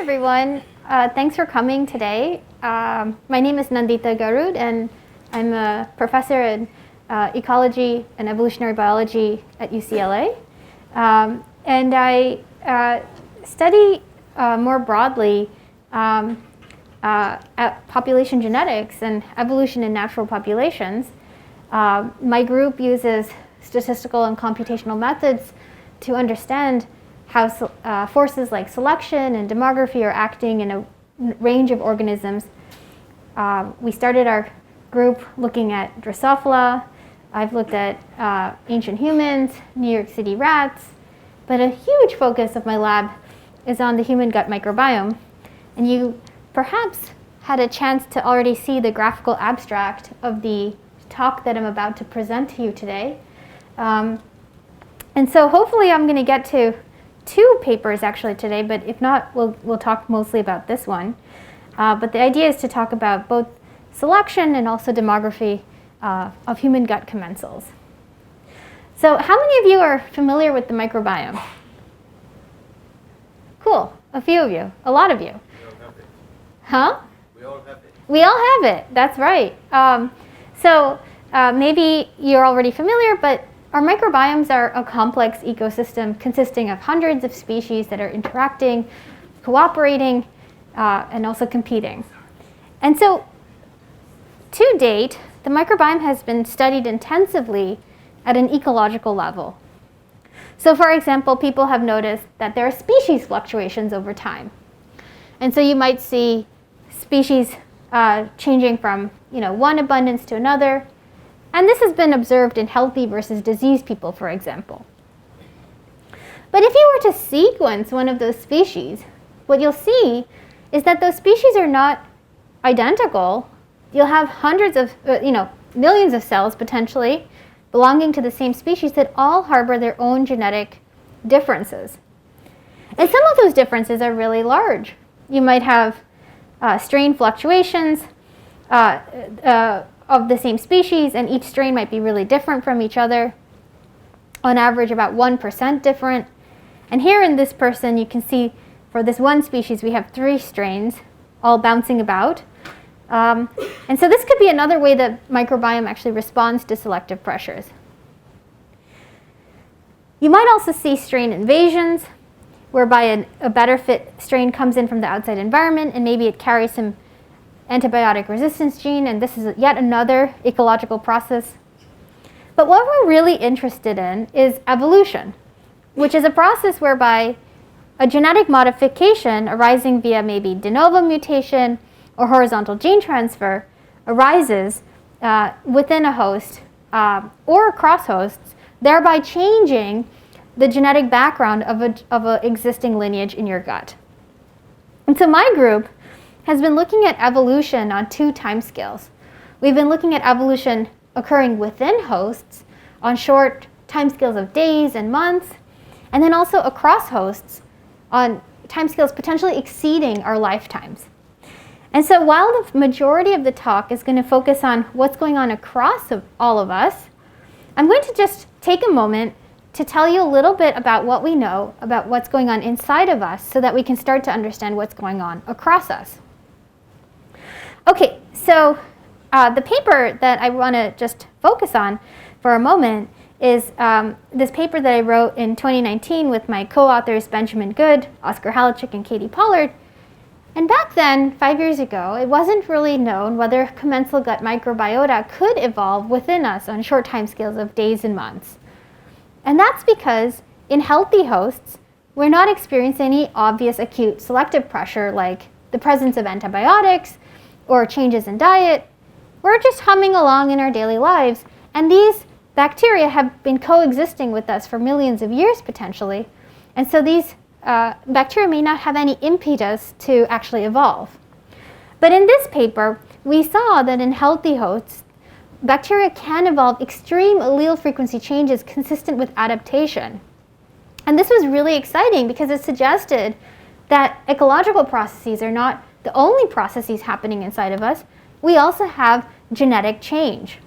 everyone. Thanks for coming today. My name is Nandita Garud, and I'm a professor in ecology and evolutionary biology at UCLA. And I study more broadly at population genetics and evolution in natural populations. My group uses statistical and computational methods to understand how forces like selection and demography are acting in a range of organisms. We started our group looking at Drosophila. I've looked at ancient humans, New York City rats, but a huge focus of my lab is on the human gut microbiome. And you perhaps had a chance to already see the graphical abstract of the talk that I'm about to present to you today. And so hopefully I'm going to get to 2 papers actually today, but if not, we'll talk mostly about this one. But the idea is to talk about both selection and also demography of human gut commensals. So how many of you are familiar with the microbiome? Cool, a few of you, a lot of you. We all have it. Huh? We all have it. We all have it, that's right. So maybe you're already familiar, but our microbiomes are a complex ecosystem consisting of hundreds of species that are interacting, cooperating, and also competing. And so, to date, the microbiome has been studied intensively at an ecological level. So for example, people have noticed that there are species fluctuations over time. And so you might see species changing from one abundance to another. And this has been observed in healthy versus diseased people, for example. But if you were to sequence one of those species, what you'll see is that those species are not identical. You'll have hundreds of, millions of cells potentially belonging to the same species that all harbor their own genetic differences. And some of those differences are really large. You might have strain fluctuations of the same species, and each strain might be really different from each other. On average, about 1% different. And here in this person, you can see for this one species, we have 3 strains all bouncing about. And so this could be another way that microbiome actually responds to selective pressures. You might also see strain invasions, whereby a better fit strain comes in from the outside environment, and maybe it carries some antibiotic resistance gene, and this is yet another ecological process. But what we're really interested in is evolution, which is a process whereby a genetic modification arising via maybe de novo mutation or horizontal gene transfer arises within a host or across hosts, thereby changing the genetic background of an existing lineage in your gut. And so my group has been looking at evolution on 2 timescales. We've been looking at evolution occurring within hosts on short timescales of days and months, and then also across hosts on timescales potentially exceeding our lifetimes. And so while the majority of the talk is going to focus on what's going on across all of us, I'm going to just take a moment to tell you a little bit about what we know about what's going on inside of us so that we can start to understand what's going on across us. Okay, so the paper that I want to just focus on for a moment is this paper that I wrote in 2019 with my co-authors Benjamin Good, Oscar Hallatschek, and Katie Pollard. And back then, 5 years ago, it wasn't really known whether commensal gut microbiota could evolve within us on short timescales of days and months. And that's because in healthy hosts, we're not experiencing any obvious acute selective pressure like the presence of antibiotics or changes in diet. We're just humming along in our daily lives, and these bacteria have been coexisting with us for millions of years potentially. And so these bacteria may not have any impetus to actually evolve. But in this paper, we saw that in healthy hosts, bacteria can evolve extreme allele frequency changes consistent with adaptation. And this was really exciting because it suggested that ecological processes are not the only processes happening inside of us. We also have genetic change.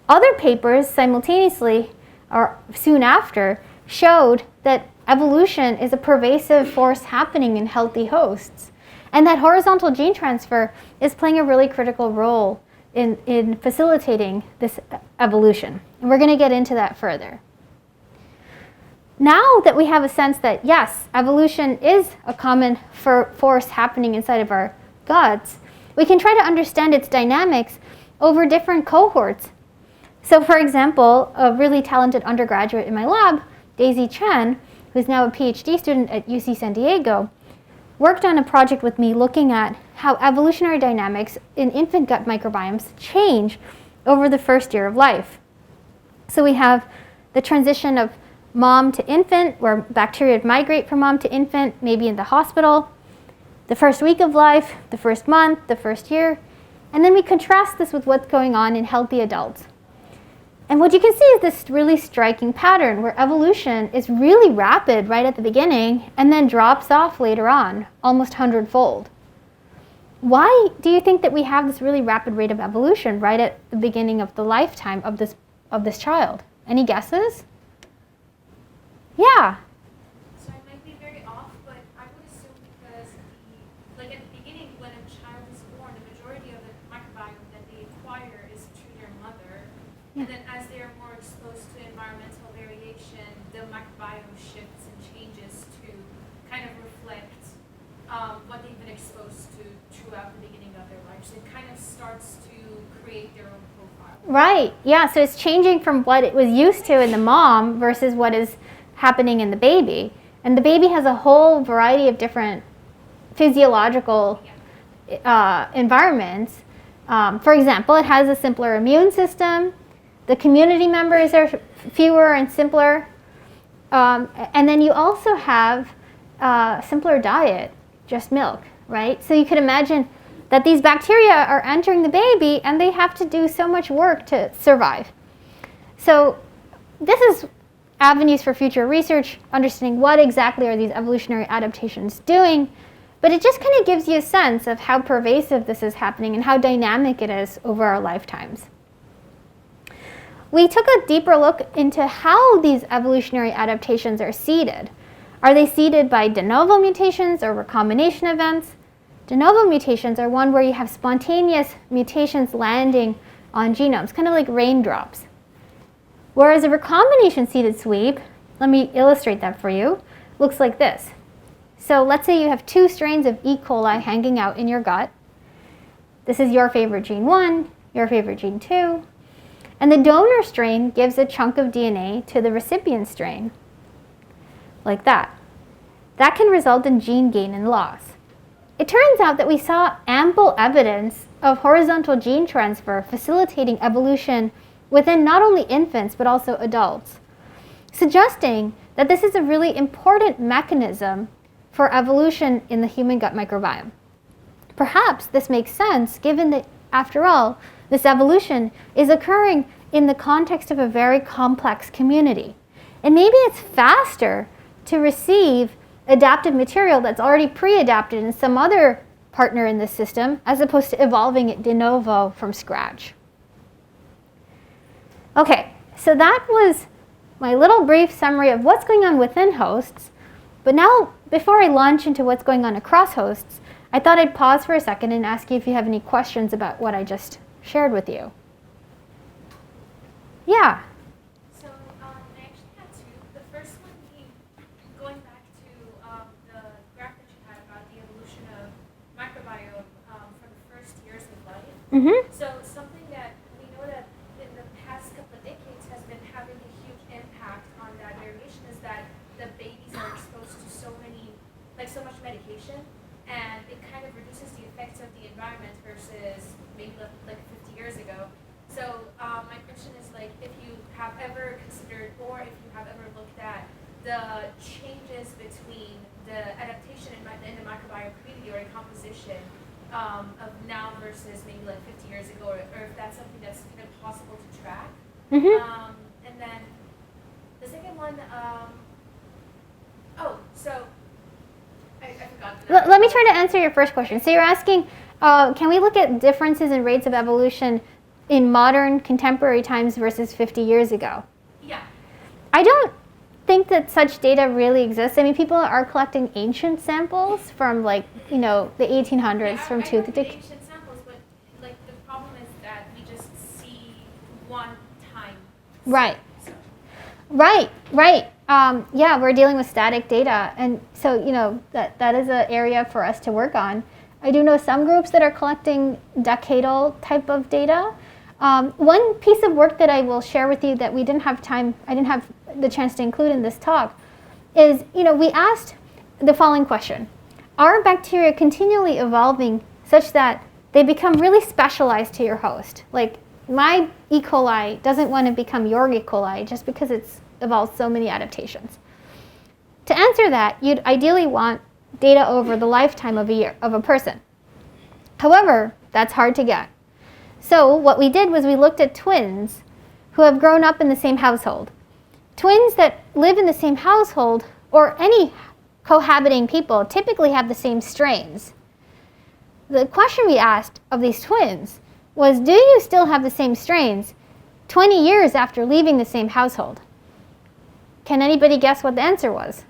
Other papers simultaneously or soon after showed that evolution is a pervasive force happening in healthy hosts, and that horizontal gene transfer is playing a really critical role in facilitating this evolution. And we're going to get into that further. Now that we have a sense that, yes, evolution is a common force happening inside of our guts, we can try to understand its dynamics over different cohorts. So for example, a really talented undergraduate in my lab, Daisy Chen, who's now a PhD student at UC San Diego, worked on a project with me looking at how evolutionary dynamics in infant gut microbiomes change over the first year of life. So we have the transition of mom to infant, where bacteria migrate from mom to infant, maybe in the hospital, the first week of life, the first month, the first year, and then we contrast this with what's going on in healthy adults. And what you can see is this really striking pattern where evolution is really rapid right at the beginning and then drops off later on, almost 100-fold. Why do you think that we have this really rapid rate of evolution right at the beginning of the lifetime of this child? Any guesses? Yeah. So I might be very off, but I would assume because like at the beginning when a child is born, the majority of the microbiome that they acquire is through their mother. And then as they are more exposed to environmental variation, the microbiome shifts and changes to kind of reflect what they've been exposed to throughout the beginning of their life. So it kind of starts to create their own profile. Right. Yeah. So it's changing from what it was used to in the mom versus what is happening in the baby. And the baby has a whole variety of different physiological environments. For example, it has a simpler immune system. The community members are fewer and simpler. And then you also have a simpler diet, just milk, right? So you could imagine that these bacteria are entering the baby and they have to do so much work to survive. So this is avenues for future research, understanding what exactly are these evolutionary adaptations doing. But it just kind of gives you a sense of how pervasive this is happening and how dynamic it is over our lifetimes. We took a deeper look into how these evolutionary adaptations are seeded. Are they seeded by de novo mutations or recombination events? De novo mutations are one where you have spontaneous mutations landing on genomes, kind of like raindrops. Whereas a recombination seeded sweep, let me illustrate that for you, looks like this. So let's say you have 2 strains of E. coli hanging out in your gut. This is your favorite gene 1, your favorite gene 2. And the donor strain gives a chunk of DNA to the recipient strain, like that. That can result in gene gain and loss. It turns out that we saw ample evidence of horizontal gene transfer facilitating evolution within not only infants but also adults, suggesting that this is a really important mechanism for evolution in the human gut microbiome. Perhaps this makes sense given that, after all, this evolution is occurring in the context of a very complex community. And maybe it's faster to receive adaptive material that's already pre-adapted in some other partner in this system as opposed to evolving it de novo from scratch. Okay, so that was my little brief summary of what's going on within hosts. But now, before I launch into what's going on across hosts, I thought I'd pause for a second and ask you if you have any questions about what I just shared with you. Yeah? So I actually had 2. The first one being going back to the graph that you had about the evolution of microbiome for the first years of life. Mm-hmm. So something that we know that in the past couple of decades has been having a huge impact on that variation is that the babies are exposed to so much medication, and it kind of reduces the effects of the environment versus maybe like 50 years ago. So my question is, like, if you have ever considered or if you have ever looked at the changes between the adaptation in the microbiome community or in composition of now versus maybe like 50 years ago, or if that's something that's even possible to track. Mm-hmm. And then the second one, I forgot. Let me try to answer your first question. So you're asking, can we look at differences in rates of evolution in modern contemporary times versus 50 years ago? Yeah. I don't think that such data really exists. I mean, people are collecting ancient samples from like, the 1800s from I tooth know the decay. ancient samples, but like the problem is that we just see one time. Right. So, Right. Yeah, we're dealing with static data, and so that is an area for us to work on. I do know some groups that are collecting decadal type of data. One piece of work that I will share with you that I didn't have the chance to include in this talk, is we asked the following question: are bacteria continually evolving such that they become really specialized to your host? Like my E. coli doesn't want to become your E. coli just because it's evolved so many adaptations. To answer that, you'd ideally want data over the lifetime of a person. However, that's hard to get. So what we did was we looked at twins who have grown up in the same household. Twins that live in the same household, or any cohabiting people, typically have the same strains. The question we asked of these twins was, do you still have the same strains 20 years after leaving the same household? Can anybody guess what the answer was?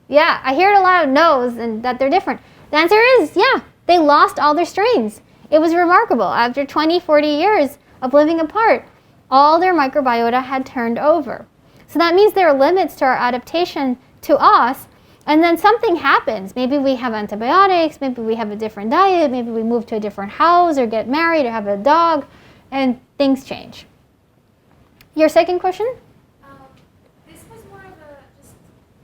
Yeah, I hear it a lot of no's and that they're different. The answer is, yeah, they lost all their strains. It was remarkable. After 20, 40 years of living apart, all their microbiota had turned over. So that means there are limits to our adaptation to us, and then something happens. Maybe we have antibiotics, maybe we have a different diet, maybe we move to a different house or get married or have a dog, and things change. Your second question? this was more of a just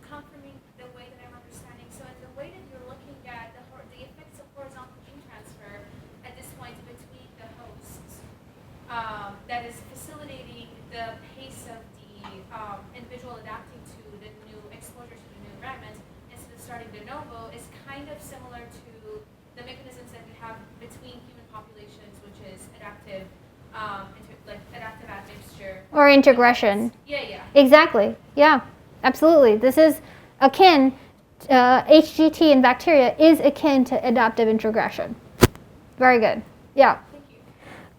confirming the way that I'm understanding. So in the way that you're looking at the effects of horizontal gene transfer at this point between the hosts, that is facilitating the pace of the individual adapting to the new exposure to the new environment instead of starting de novo, is kind of similar to the mechanisms that we have between human populations, which is adaptive adaptive admixture. Or integration. Yeah. Exactly. Yeah, absolutely. This is akin, HGT in bacteria is akin to adaptive integration. Very good. Yeah. Thank you.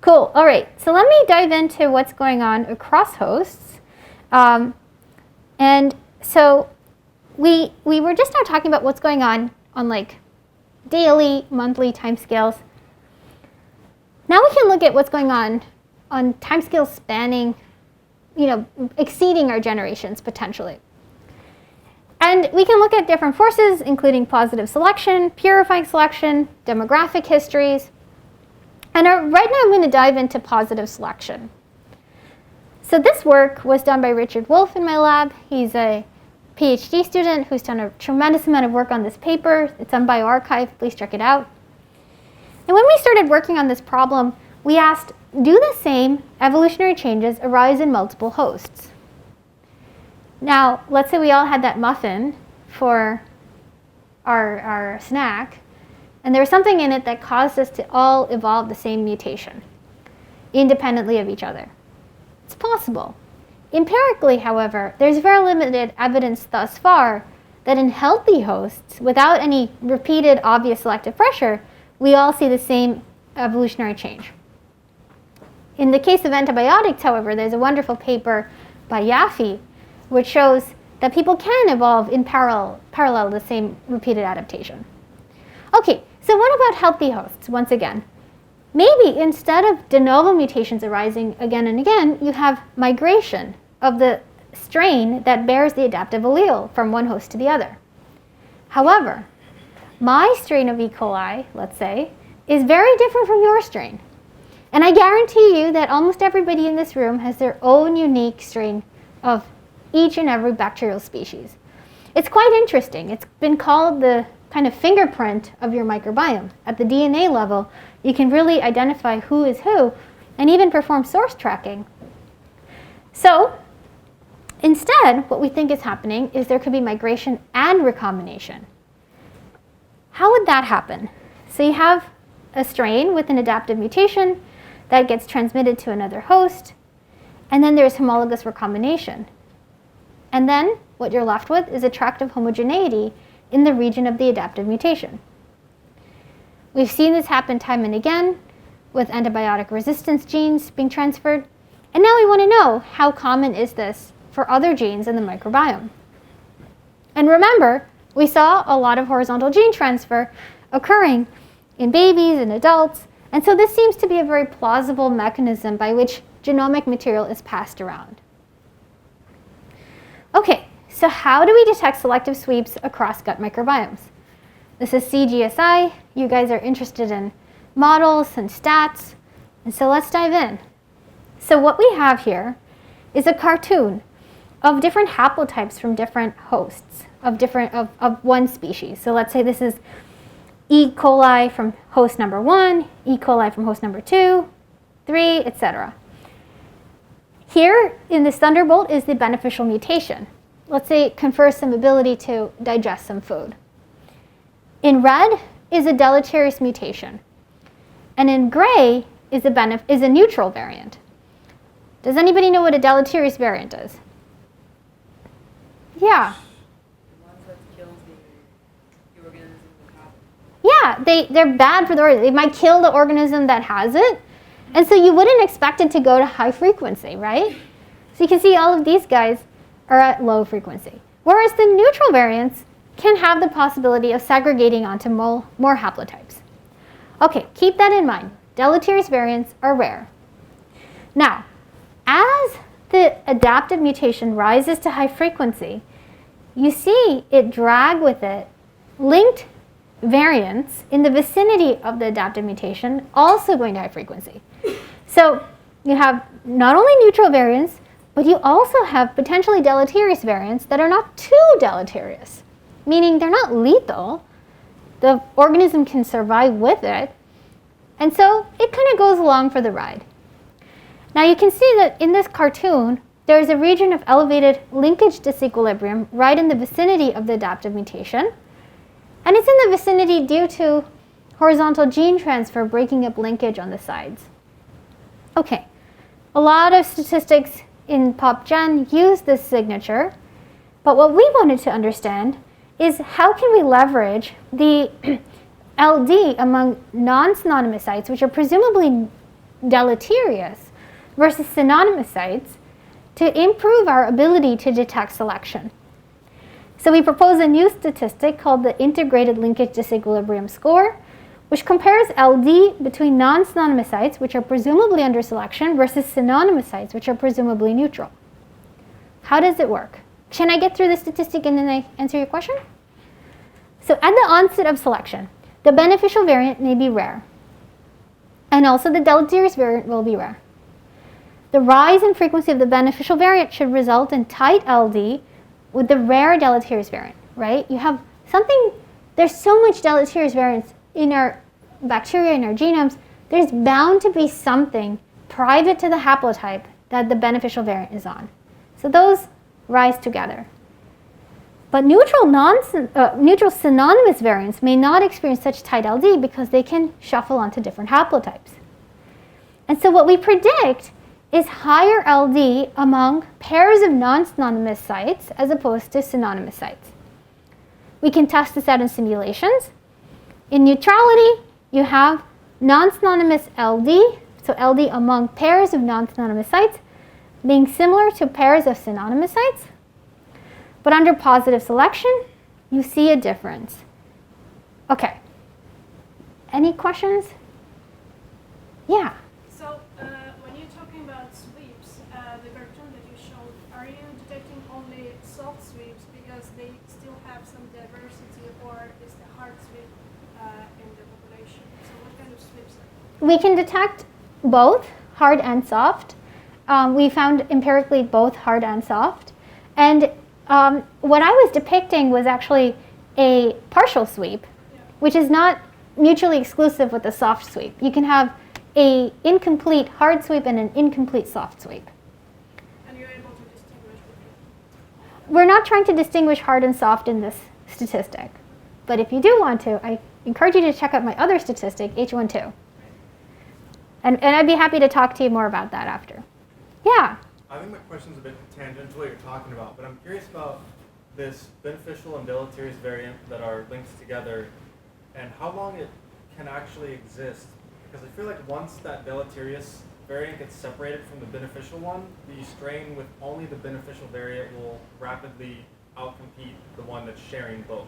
Cool. All right. So let me dive into what's going on across hosts. And so we were just now talking about what's going on like daily, monthly timescales. Now we can look at what's going on timescales spanning, exceeding our generations potentially. And we can look at different forces, including positive selection, purifying selection, demographic histories. And right now I'm going to dive into positive selection. So this work was done by Richard Wolff in my lab. He's a PhD student who's done a tremendous amount of work on this paper. It's on bioRxiv. Please check it out. And when we started working on this problem, we asked, do the same evolutionary changes arise in multiple hosts? Now, let's say we all had that muffin for our snack, and there was something in it that caused us to all evolve the same mutation, independently of each other. It's possible. Empirically, however, there's very limited evidence thus far that in healthy hosts, without any repeated obvious selective pressure, we all see the same evolutionary change. In the case of antibiotics, however, there's a wonderful paper by Yaffe which shows that people can evolve in parallel the same repeated adaptation. Okay, so what about healthy hosts, once again? Maybe instead of de novo mutations arising again and again, you have migration of the strain that bears the adaptive allele from one host to the other. However, my strain of E. coli, let's say, is very different from your strain. And I guarantee you that almost everybody in this room has their own unique strain of each and every bacterial species. It's quite interesting. It's been called the kind of fingerprint of your microbiome. At the DNA level, you can really identify who is who and even perform source tracking. So instead, what we think is happening is there could be migration and recombination. How would that happen? So you have a strain with an adaptive mutation that gets transmitted to another host, and then there's homologous recombination. And then what you're left with is attractive homogeneity in the region of the adaptive mutation. We've seen this happen time and again with antibiotic resistance genes being transferred, And now we want to know, how common is this for other genes in the microbiome? And remember, we saw a lot of horizontal gene transfer occurring in babies and adults, and so this seems to be a very plausible mechanism by which genomic material is passed around. Okay, so how do we detect selective sweeps across gut microbiomes? This is CGSI. You guys are interested in models and stats, and so let's dive in. So what we have here is a cartoon of different haplotypes from different hosts of one species. So let's say this is E. coli from host number 1, E. coli from host number 2, 3, etc. Here in this thunderbolt is the beneficial mutation. Let's say it confers some ability to digest some food. In red is a deleterious mutation. And in gray is a neutral variant. Does anybody know what a deleterious variant is? Yeah. The ones that kill the organism that have it. Yeah, they're bad for the organism. They might kill the organism that has it. And so you wouldn't expect it to go to high frequency, right? So you can see all of these guys are at low frequency. Whereas the neutral variants can have the possibility of segregating onto more haplotypes. Okay, keep that in mind. Deleterious variants are rare. Now, as the adaptive mutation rises to high frequency, you see it drag with it linked variants in the vicinity of the adaptive mutation also going to high frequency. So you have not only neutral variants, but you also have potentially deleterious variants that are not too deleterious, meaning they're not lethal. The organism can survive with it, and so it kind of goes along for the ride. Now you can see that in this cartoon, there is a region of elevated linkage disequilibrium right in the vicinity of the adaptive mutation. And it's in the vicinity due to horizontal gene transfer breaking up linkage on the sides. Okay, a lot of statistics in PopGen use this signature, but what we wanted to understand is how can we leverage the LD among non-synonymous sites, which are presumably deleterious, versus synonymous sites to improve our ability to detect selection. So we propose a new statistic called the Integrated Linkage Disequilibrium Score, which compares LD between non-synonymous sites, which are presumably under selection, versus synonymous sites, which are presumably neutral. How does it work? Can I get through the statistic and then I answer your question? So at the onset of selection, the beneficial variant may be rare, and also the deleterious variant will be rare. The rise in frequency of the beneficial variant should result in tight LD with the rare deleterious variant, right? You have something, there's so much deleterious variants in our bacteria, in our genomes, there's bound to be something private to the haplotype that the beneficial variant is on. So those rise together. But neutral synonymous variants may not experience such tight LD because they can shuffle onto different haplotypes. And so what we predict is higher LD among pairs of non-synonymous sites as opposed to synonymous sites. We can test this out in simulations. In neutrality, you have non-synonymous LD, so LD among pairs of non-synonymous sites being similar to pairs of synonymous sites. But under positive selection, you see a difference. Okay. Any questions? Yeah. So when you're talking about sweeps, the cartoon that you showed, are you detecting only soft sweeps because they still have some diversity, or is the hard sweep in the population? So what kind of sweeps are there? We can detect both hard and soft. We found empirically both hard and soft. And what I was depicting was actually a partial sweep, which is not mutually exclusive with a soft sweep. You can have an incomplete hard sweep and an incomplete soft sweep. And you're able to distinguish between? We're not trying to distinguish hard and soft in this statistic. But if you do want to, I encourage you to check out my other statistic, H12. And I'd be happy to talk to you more about that after. Yeah? I think my question's a bit tangential to what you're talking about, but I'm curious about this beneficial and deleterious variant that are linked together and how long it can actually exist. Because I feel like once that deleterious variant gets separated from the beneficial one, the strain with only the beneficial variant will rapidly outcompete the one that's sharing both?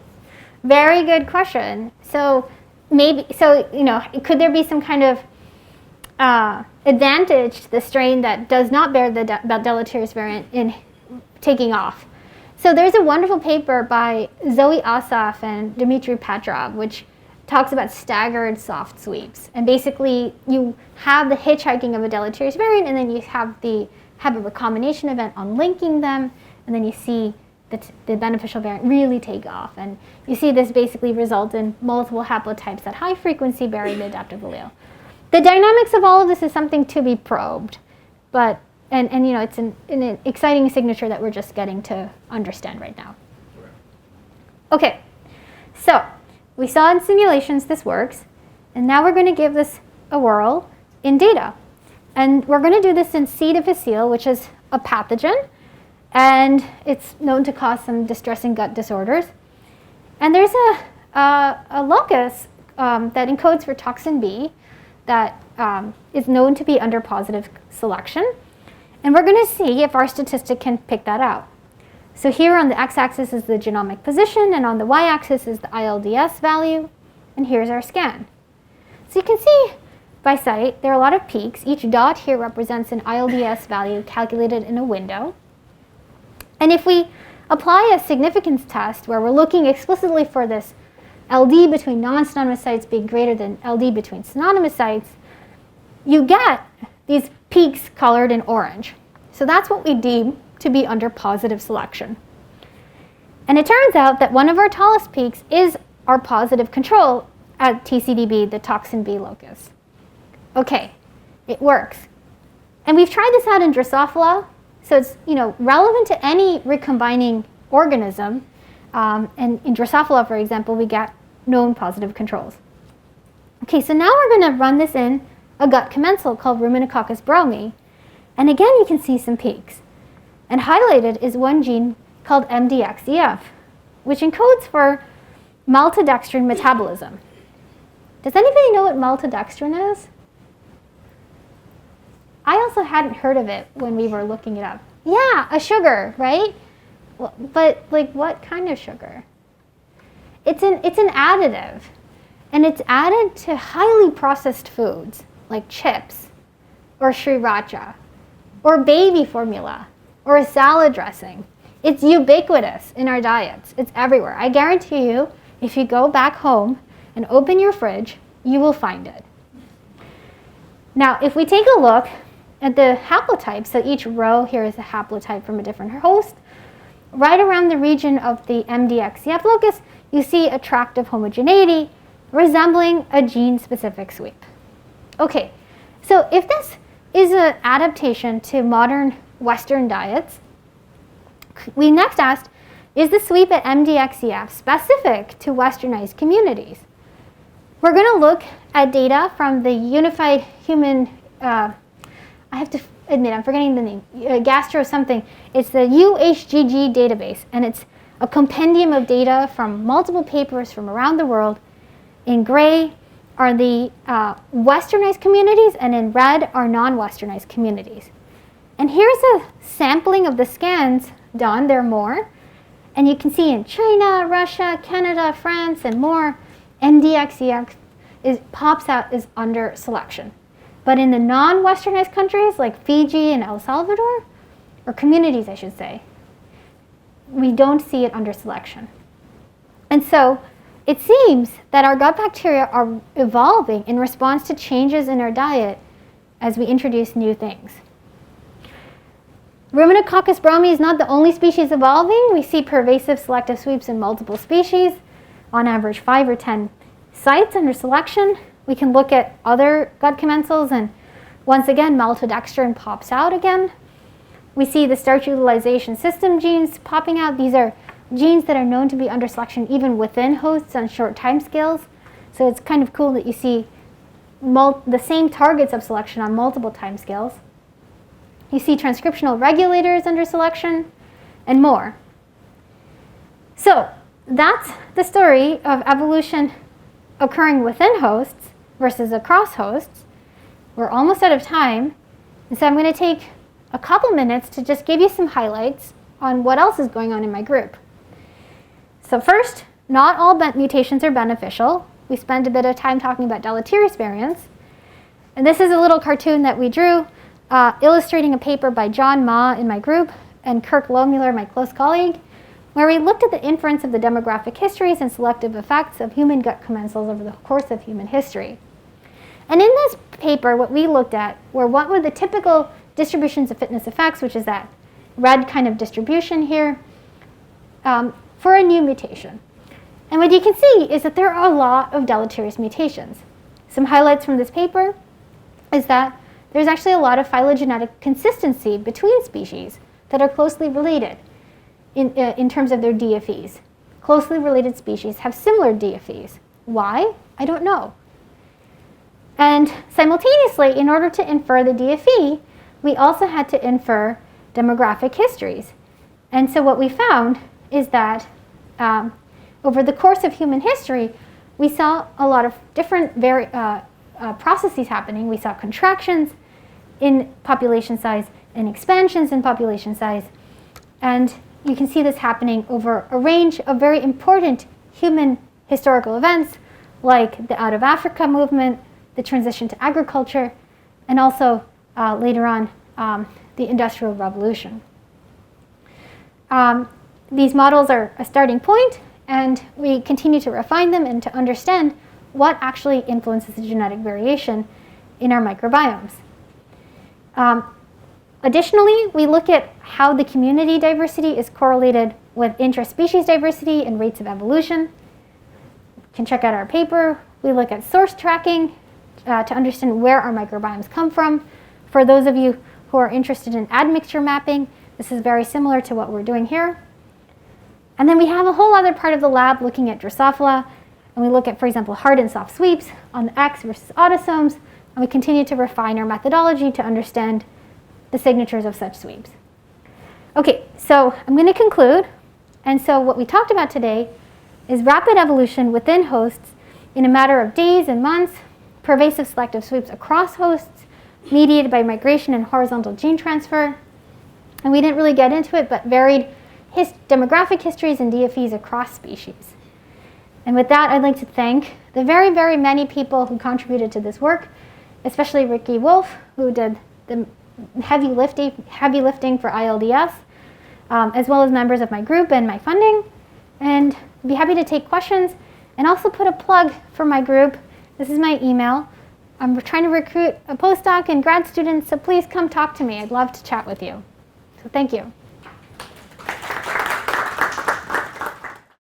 Very good question. So could there be some kind of advantage to the strain that does not bear the deleterious variant in taking off? So there's a wonderful paper by Zoe Asaf and Dmitry Petrov, which talks about staggered soft sweeps. And basically, you have the hitchhiking of a deleterious variant, and then you have a recombination event on linking them, and then you see the beneficial variant really take off. And you see this basically result in multiple haplotypes at high frequency bearing the adaptive allele. The dynamics of all of this is something to be probed, but it's an exciting signature that we're just getting to understand right now. Okay, so we saw in simulations this works, and now we're going to give this a whirl in data. And we're going to do this in C. difficile, which is a pathogen, and it's known to cause some distressing gut disorders. And there's a locus that encodes for toxin B that is known to be under positive selection. And we're going to see if our statistic can pick that out. So here on the x-axis is the genomic position, and on the y-axis is the ILDS value, and here's our scan. So you can see by sight there are a lot of peaks. Each dot here represents an ILDS value calculated in a window. And if we apply a significance test where we're looking explicitly for this LD between non-synonymous sites being greater than LD between synonymous sites, you get these peaks colored in orange. So that's what we deem to be under positive selection. And it turns out that one of our tallest peaks is our positive control at TCDB, the toxin B locus. Okay, it works. And we've tried this out in Drosophila, so it's relevant to any recombining organism. And in Drosophila, for example, we get known positive controls. Okay, so now we're going to run this in a gut commensal called Ruminococcus bromi. And again, you can see some peaks. And highlighted is one gene called MDXEF, which encodes for maltodextrin metabolism. Does anybody know what maltodextrin is? I also hadn't heard of it when we were looking it up. Yeah, a sugar, right? Well, but like what kind of sugar? It's an additive, and it's added to highly processed foods like chips or sriracha or baby formula or a salad dressing. It's ubiquitous in our diets. It's everywhere. I guarantee you, if you go back home and open your fridge, you will find it. Now, if we take a look at the haplotypes, so each row here is a haplotype from a different host, right around the region of the MDXEF locus, you see attractive homogeneity resembling a gene-specific sweep. Okay, so if this is an adaptation to modern Western diets, we next asked, is the sweep at MDXEF specific to Westernized communities? We're going to look at data from the Unified Human, I have to admit, I'm forgetting the name, gastro something. It's the UHGG database, and it's a compendium of data from multiple papers from around the world. In gray are the Westernized communities, and in red are non-Westernized communities. And here's a sampling of the scans done. There are more. And you can see in China, Russia, Canada, France, and more, MDXEF pops out as under selection. But in the non-Westernized countries like Fiji and El Salvador, or communities I should say, we don't see it under selection. And so it seems that our gut bacteria are evolving in response to changes in our diet as we introduce new things. Ruminococcus bromi is not the only species evolving. We see pervasive selective sweeps in multiple species, on average 5 or 10 sites under selection. We can look at other gut commensals, and once again, maltodextrin pops out again. We see the starch utilization system genes popping out. These are genes that are known to be under selection even within hosts on short time scales. So it's kind of cool that you see the same targets of selection on multiple time scales. You see transcriptional regulators under selection, and more. So that's the story of evolution occurring within hosts versus across hosts. We're almost out of time, And so I'm going to take a couple minutes to just give you some highlights on what else is going on in my group. So first, not all mutations are beneficial. We spent a bit of time talking about deleterious variants. And this is a little cartoon that we drew illustrating a paper by John Ma in my group and Kirk Lohmuller, my close colleague, where we looked at the inference of the demographic histories and selective effects of human gut commensals over the course of human history. And in this paper, what we looked at were what were the typical distributions of fitness effects, which is that red kind of distribution here, for a new mutation. And what you can see is that there are a lot of deleterious mutations. Some highlights from this paper is that there's actually a lot of phylogenetic consistency between species that are closely related in terms of their DFEs. Closely related species have similar DFEs. Why? I don't know. And simultaneously, in order to infer the DFE, we also had to infer demographic histories. And so what we found is that over the course of human history, we saw a lot of different processes happening. We saw contractions in population size and expansions in population size. And you can see this happening over a range of very important human historical events, like the Out of Africa movement, the transition to agriculture, and also later on, the Industrial Revolution. These models are a starting point, and we continue to refine them and to understand what actually influences the genetic variation in our microbiomes. Additionally, we look at how the community diversity is correlated with intraspecies diversity and rates of evolution. You can check out our paper. We look at source tracking to understand where our microbiomes come from. For those of you who are interested in admixture mapping, this is very similar to what we're doing here. And then we have a whole other part of the lab looking at Drosophila, and we look at, for example, hard and soft sweeps on the X versus autosomes, and we continue to refine our methodology to understand the signatures of such sweeps. Okay, so I'm going to conclude. And so what we talked about today is rapid evolution within hosts in a matter of days and months, pervasive selective sweeps across hosts, mediated by migration and horizontal gene transfer. And we didn't really get into it, but varied demographic histories and DFEs across species. And with that, I'd like to thank the very, very many people who contributed to this work, especially Ricky Wolff, who did the heavy lifting for ILDS, as well as members of my group and my funding. And I'd be happy to take questions and also put a plug for my group. This is my email. I'm trying to recruit a postdoc and grad students, so please come talk to me. I'd love to chat with you. So thank you.